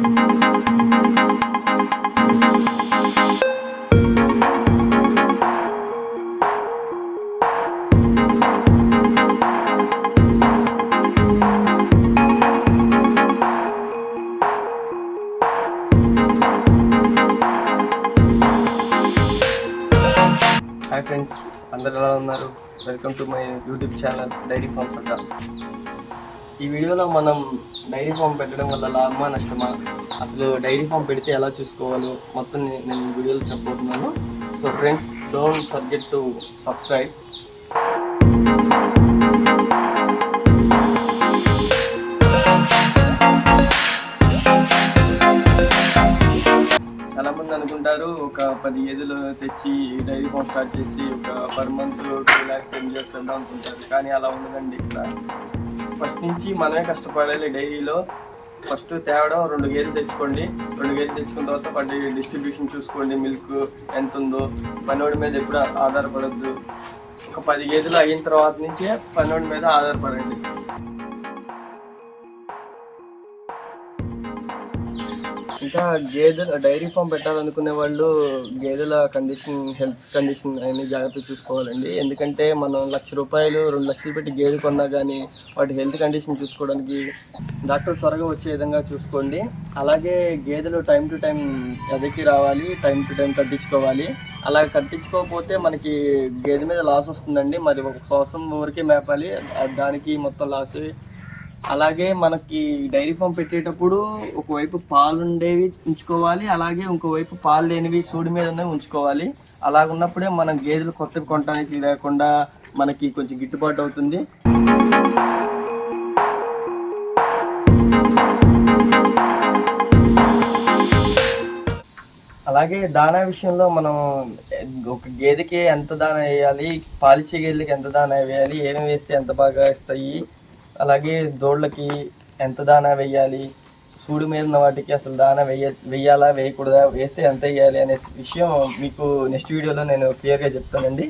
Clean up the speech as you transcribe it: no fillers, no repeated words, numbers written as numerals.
Hi friends, అందరు ఎలా ఉన్నారు? Welcome to my YouTube channel dairy farms అడ్డా. ఈ వీడియోలో మనం డైరీ ఫామ్ పెట్టడం వల్ల లాభమా నష్టమా, అసలు డైరీ ఫామ్ పెడితే ఎలా చూసుకోవాలో మొత్తం నేను ఈ వీడియోలో చెప్పబోతున్నాను. So friends, don't forget to subscribe. చాలా మంది అనుకుంటారు ఒక 10 గేదెలు తెచ్చి డైరీ ఫామ్ స్టార్ట్ చేసి ఒక పర్ మంత్ 2 lakhs ఎర్న్ చేస్తాం అనుకుంటారు. కానీ అలా ఉండదండి. ఇక్కడ ఫస్ట్ నుంచి మనమే కష్టపడాలి. డైరీలో ఫస్ట్ తేవడం 2 గేదెలు తెచ్చుకోండి. 2 గేదెలు తెచ్చుకున్న తర్వాత వాటి డిస్ట్రిబ్యూషన్ చూసుకోండి. మిల్క్ ఎంత ఉందో, పనివాడి మీద ఎప్పుడు ఆధారపడద్దు. ఒక 10 గేదెలు అయిన తర్వాత నుంచే పనివాడి మీద ఆధారపడండి. ఇంకా గేదెల డైరీ ఫామ్ పెట్టాలనుకునే వాళ్ళు గేదెల కండిషన్, హెల్త్ కండిషన్ అన్ని జాగ్రత్తగా చూసుకోవాలండి. ఎందుకంటే మనం ₹1,00,000 2 లక్షలు పెట్టి గేదె కొన్నా కానీ వాటి హెల్త్ కండిషన్ చూసుకోవడానికి డాక్టర్ త్వరగా వచ్చే విధంగా చూసుకోండి. అలాగే గేదెలు టైం టు టైం ఎదకి రావాలి, టైం టు టైం కట్టించుకోవాలి. అలా కట్టించుకోకపోతే మనకి గేదె మీద లాస్ వస్తుందండి. మరి 1 సంవత్సరం వరకే మేపాలి, దానికి మొత్తం లాస్. అలాగే మనకి డైరీ ఫామ్ పెట్టేటప్పుడు ఒకవైపు పాలు ఉండేవి ఉంచుకోవాలి, అలాగే ఇంకోవైపు పాలు లేనివి సూడి మీద ఉంచుకోవాలి. అలాగ ఉన్నప్పుడే మనం గేదెలు కొత్తవి కొనడానికి లేకుండా మనకి కొంచెం గిట్టుబాటు అవుతుంది. అలాగే దానా విషయంలో మనం ఒక గేదెకి ఎంత దానా వేయాలి, పాలిచ్చే గేదెలకి ఎంత దానా వేయాలి, ఏమేమి వేస్తే ఎంత బాగా ఇస్తాయి, అలాగే దూడలకి ఎంత దానా వేయాలి, సూడి మీద ఉన్న వాటికి అసలు దానా వేయాలా వేయకూడదా, వేస్తే ఎంత వేయాలి అనే విషయం మీకు నెక్స్ట్ వీడియోలో నేను క్లియర్గా చెప్తానండి.